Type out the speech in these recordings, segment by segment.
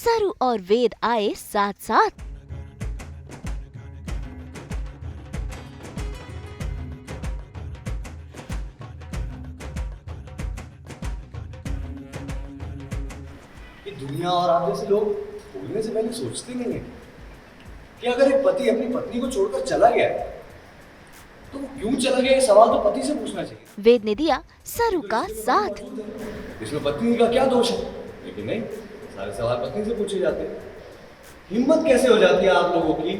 सरू और वेद आए साथ साथ। कि दुनिया और आप जैसे लोग बोलने से पहले सोचते नहीं है कि अगर एक पति अपनी पत्नी को छोड़कर चला गया है तो वो क्यों चला गया, ये सवाल तो पति से पूछना चाहिए। वेद ने दिया सरू का साथ। इसमें पत्नी का क्या दोष है? लेकिन नहीं, सारे सवाल पत्नी से पूछे जाते हैं। हिम्मत कैसे हो जाती है आप लोगों की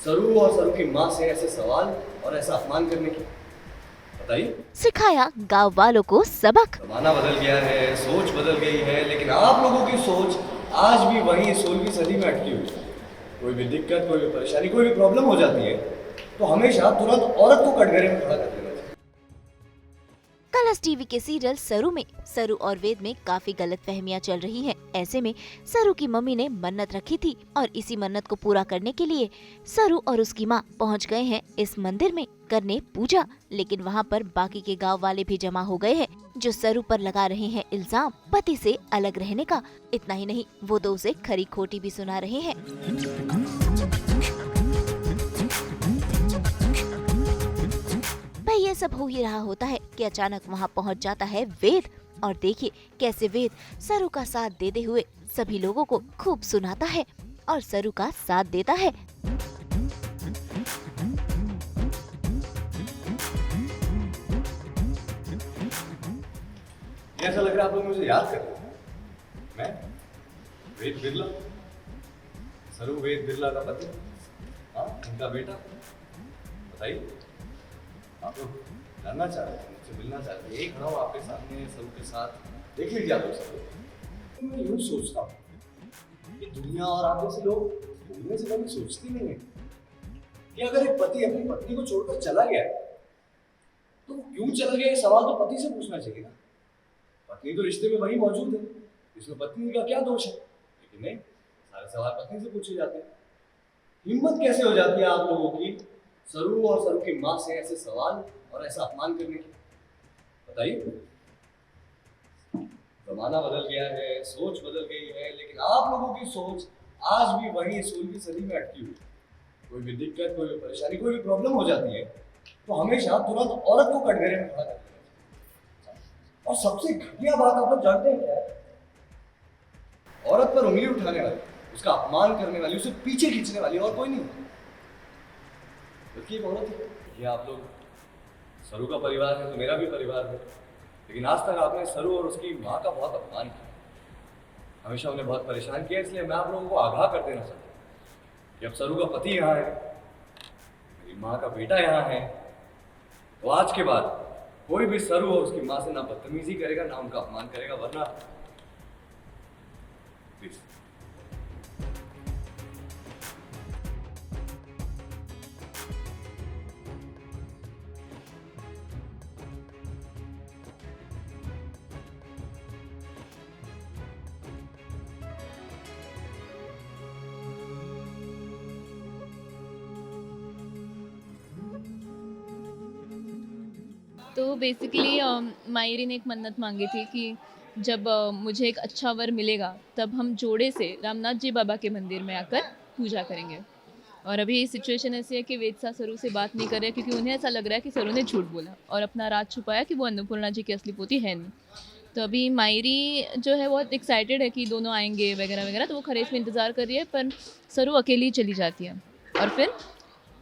सरू और सरू की माँ से ऐसे सवाल और ऐसा अपमान करने की? बताइए। सिखाया गांव वालों को सबक। जमाना बदल गया है, सोच बदल गई है, लेकिन आप लोगों की सोच आज भी वही 16वीं सदी में अटकी हुई है। कोई भी दिक्कत, कोई भी परेशानी, कोई भी प्रॉब्लम हो जाती है तो हमेशा तुरंत औरत को कटघरे में खड़ा कर देना चाहिए। कलर्स टीवी के सीरियल सरू में सरू और वेद में काफी गलतफहमियां चल रही हैं। ऐसे में सरू की मम्मी ने मन्नत रखी थी और इसी मन्नत को पूरा करने के लिए सरू और उसकी माँ पहुँच गए हैं इस मंदिर में करने पूजा। लेकिन वहाँ पर बाकी के गांव वाले भी जमा हो गए हैं जो सरू पर लगा रहे हैं इल्जाम पति से अलग रहने का। इतना ही नहीं, वो तो उसे खरी खोटी भी सुना रहे हैं। भाई ये सब हो ही रहा होता है कि अचानक वहाँ पहुँच जाता है वेद और देखिए कैसे वेद सरू का साथ देते हुए सभी लोगों को खूब सुनाता है और सरू का साथ देता है। ऐसा लग रहा है आप लोग मुझे याद कर रहे हैं। मैं वेद बिरला, सरू वेद बिरला का पति, हाँ उनका बेटा। बताइए, आप लोग जानना चाह रहे थे, मुझसे मिलना चाह रहे थे। यही खड़ा हूँ आपके सामने सरू के साथ, देख लीजिए आप लोग सब लोग। मैं यूँ सोचता हूँ कि दुनिया और आप जैसे लोग बोलने से पहले सोचते नहीं है कि अगर एक पति अपनी पत्नी को छोड़कर चला गया है तो वो क्यों चला गया, ये सवाल तो पति से पूछना चाहिए ना। पत्नी तो रिश्ते में वही मौजूद है, इसमें पत्नी का क्या दोष है? लेकिन नहीं, सारे सवाल पत्नी से पूछे जाते हैं। हिम्मत कैसे हो जाती है आप लोगों की सरू और सरू की माँ से ऐसे सवाल और ऐसा अपमान करने की? बताइए। जमाना बदल गया है, सोच बदल गई है, लेकिन आप लोगों की सोच आज भी वही 16वीं सदी में अटकी हुई है। कोई भी दिक्कत, कोई भी परेशानी, कोई भी प्रॉब्लम हो जाती है तो हमेशा तुरंत औरत को कटघरे में खड़ा कर देना चाहिए। और सबसे घटिया बात आप लोग जानते हैं क्या है? औरत पर उंगली उठाने वाली, उसका अपमान करने वाली, उसे पीछे खींचने वाली और कोई नहीं। बल्कि एक औरत है। ये आप लोग सरू का परिवार है तो मेरा भी परिवार है, लेकिन आज तक आपने सरू और उसकी माँ का बहुत अपमान किया, हमेशा उन्हें बहुत परेशान किया। इसलिए मैं आप लोगों को आगाह कर देना चाहता हूँ कि अब सरू का पति यहाँ है, मेरी माँ का बेटा यहाँ है, तो आज के बाद कोई भी सरू और उसकी माँ से ना बदतमीजी करेगा ना उनका अपमान करेगा, वरना प्लीज। तो बेसिकली मायरी ने एक मन्नत मांगी थी कि जब मुझे एक अच्छा वर मिलेगा तब हम जोड़े से रामनाथ जी बाबा के मंदिर में आकर पूजा करेंगे। और अभी सिचुएशन ऐसी है कि वेद सा सरू से बात नहीं कर रहे क्योंकि उन्हें ऐसा लग रहा है कि सरू ने झूठ बोला और अपना राज छुपाया कि वो अन्नपूर्णा जी की असली पोती है नहीं। तो अभी मायरी जो है बहुत एक्साइटेड है कि दोनों आएंगे वगैरह वगैरह, तो वो खरीफ में इंतज़ार कर रही है, पर सरू अकेली चली जाती है।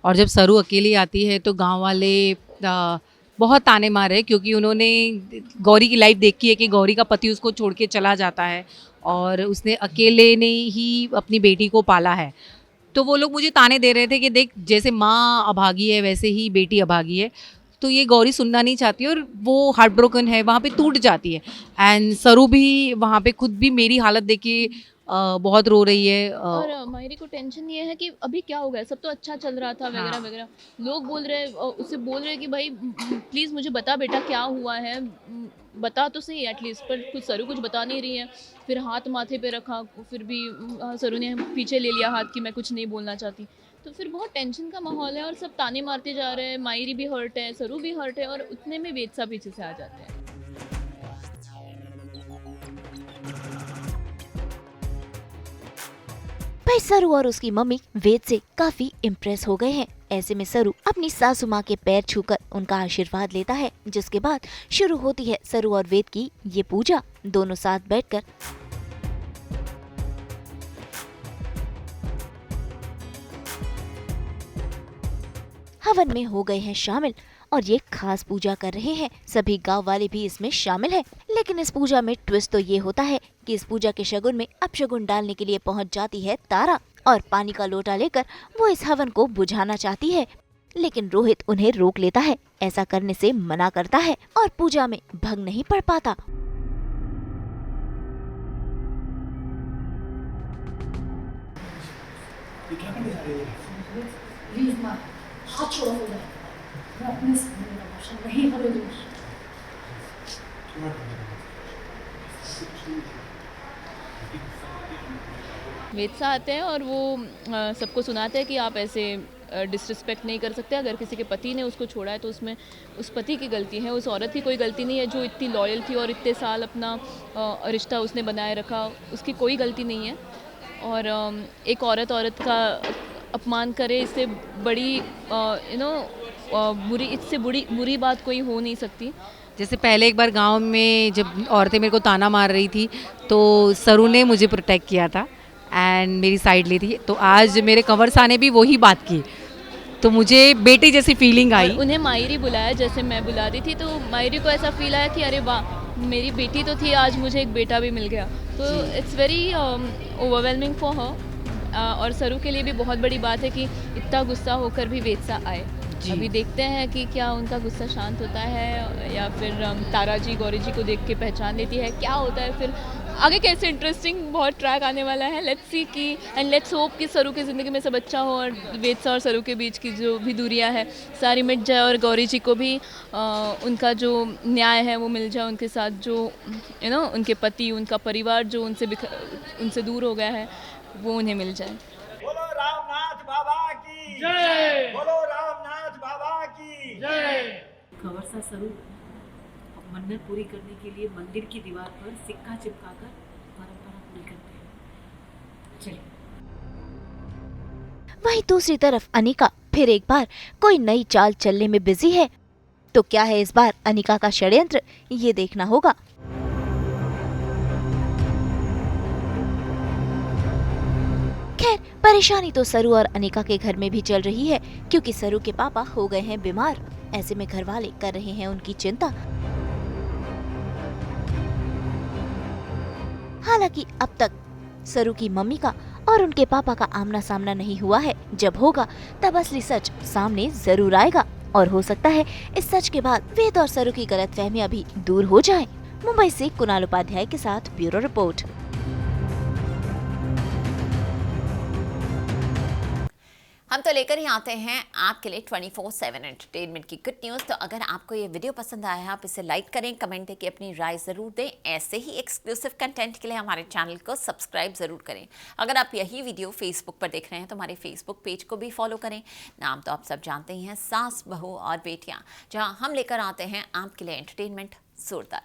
और जब सरू अकेली आती है तो गांव वाले बहुत ताने मारे क्योंकि उन्होंने गौरी की लाइफ देखी है कि गौरी का पति उसको छोड़ के चला जाता है और उसने अकेले ने ही अपनी बेटी को पाला है। तो वो लोग मुझे ताने दे रहे थे कि देख, जैसे माँ अभागी है वैसे ही बेटी अभागी है। तो ये गौरी सुनना नहीं चाहती और वो हार्ट ब्रोकन है, वहाँ पे टूट जाती है। एंड सरू भी वहाँ पे खुद भी मेरी हालत देख के बहुत रो रही है। और मायरी को टेंशन ये है कि अभी क्या हो गया, सब तो अच्छा चल रहा था वगैरह वगैरह। लोग बोल रहे हैं, उससे बोल रहे हैं कि भाई प्लीज़ मुझे बता बेटा क्या हुआ है, बता तो सही एटलीस्ट। पर कुछ सरू कुछ बता नहीं रही है। फिर हाथ माथे पे रखा, फिर भी सरू ने पीछे ले लिया हाथ कि मैं कुछ नहीं बोलना चाहती। तो फिर बहुत टेंशन का माहौल है और सब ताने मारते जा रहे हैं। मायरी भी हर्ट है, सरू भी हर्ट है और उतने में वेद सा पीछे से आ जाते हैं। भाई सरू और उसकी मम्मी वेद से काफी इम्प्रेस हो गए हैं। ऐसे में सरू अपनी सासू माँ के पैर छूकर उनका आशीर्वाद लेता है, जिसके बाद शुरू होती है सरू और वेद की ये पूजा। दोनों साथ बैठकर हवन में हो गए हैं शामिल और ये खास पूजा कर रहे हैं। सभी गांव वाले भी इसमें शामिल हैं। लेकिन इस पूजा में ट्विस्ट तो ये होता है कि इस पूजा के शगुन में अपशगुन डालने के लिए पहुंच जाती है तारा और पानी का लोटा लेकर वो इस हवन को बुझाना चाहती है, लेकिन रोहित उन्हें रोक लेता है। ऐसा करने से मना करता है और पूजा में भंग नहीं पड़ पाता। प्लीज माँ, हाथ छोड़ो मुझे। मैं अपने सामने का भाषण नहीं होने दूंगी। वेद आते हैं और वो सबको सुनाते हैं कि आप ऐसे डिसरिस्पेक्ट नहीं कर सकते। अगर किसी के पति ने उसको छोड़ा है तो उसमें उस पति की गलती है, उस औरत की कोई गलती नहीं है जो इतनी लॉयल थी और इतने साल अपना रिश्ता उसने बनाए रखा, उसकी कोई गलती नहीं है। और एक औरत का अपमान करे, इससे बड़ी इससे बुरी बात कोई हो नहीं सकती। जैसे पहले एक बार गांव में जब औरतें मेरे को ताना मार रही थी तो सरू ने मुझे प्रोटेक्ट किया था एंड मेरी साइड ली थी। तो आज मेरे कंवर साहब ने भी वही बात की, तो मुझे बेटे जैसी फीलिंग आई। उन्हें मायरी बुलाया जैसे मैं बुला रही थी, तो मायरी को ऐसा फील आया कि अरे वाह, मेरी बेटी तो थी, आज मुझे एक बेटा भी मिल गया। तो it's very overwhelming for her. और सरू के लिए भी बहुत बड़ी बात है कि इतना गुस्सा होकर भी वेदसा आए। अभी देखते हैं कि क्या उनका गुस्सा शांत होता है या फिर तारा जी गौरी जी को देख के पहचान लेती है, क्या होता है फिर आगे। कैसे इंटरेस्टिंग बहुत ट्रैक आने वाला है। लेट्स सी कि एंड लेट्स होप कि सरू की ज़िंदगी में सब अच्छा हो और वेदसा और सरू के बीच की जो भी दूरियां है सारी मिट जाए और गौरी जी को भी उनका जो न्याय है वो मिल जाए। उनके साथ जो उनके पति, उनका परिवार जो उनसे दूर हो गया है वो उन्हें मिल जाए। बोलो रामनाथ बाबा की जय। बोलो रामनाथ बाबा की जय। कंवर सा सरू मन्नत पूरी करने के लिए मंदिर की दीवार पर सिक्का चिपकाकर परंपरा पूरी करते हैं। चलिए। वहीं दूसरी तरफ अनिका फिर एक बार कोई नई चाल चलने में बिजी है। तो क्या है इस बार अनिका का षड्यंत्र, ये देखना होगा। खैर, परेशानी तो सरू और अनिका के घर में भी चल रही है, क्योंकि सरू के पापा हो गए हैं बीमार। ऐसे में घर वाले कर रहे हैं उनकी चिंता। हालांकि अब तक सरू की मम्मी का और उनके पापा का आमना सामना नहीं हुआ है। जब होगा तब असली सच सामने जरूर आएगा और हो सकता है इस सच के बाद वेद और सरू की गलतफहमियां भी दूर हो जाएं। मुंबई से कुणाल उपाध्याय के साथ ब्यूरो रिपोर्ट। हम तो लेकर ही आते हैं आपके लिए 24/7 एंटरटेनमेंट की गुड न्यूज़। तो अगर आपको ये वीडियो पसंद आया है, आप इसे लाइक करें, कमेंट देके अपनी राय ज़रूर दें। ऐसे ही एक्सक्लूसिव कंटेंट के लिए हमारे चैनल को सब्सक्राइब ज़रूर करें। अगर आप यही वीडियो फेसबुक पर देख रहे हैं तो हमारे फेसबुक पेज को भी फॉलो करें। नाम तो आप सब जानते ही हैं, सास, बहू और बेटियाँ, जहाँ हम लेकर आते हैं आपके लिए एंटरटेनमेंट जोरदार।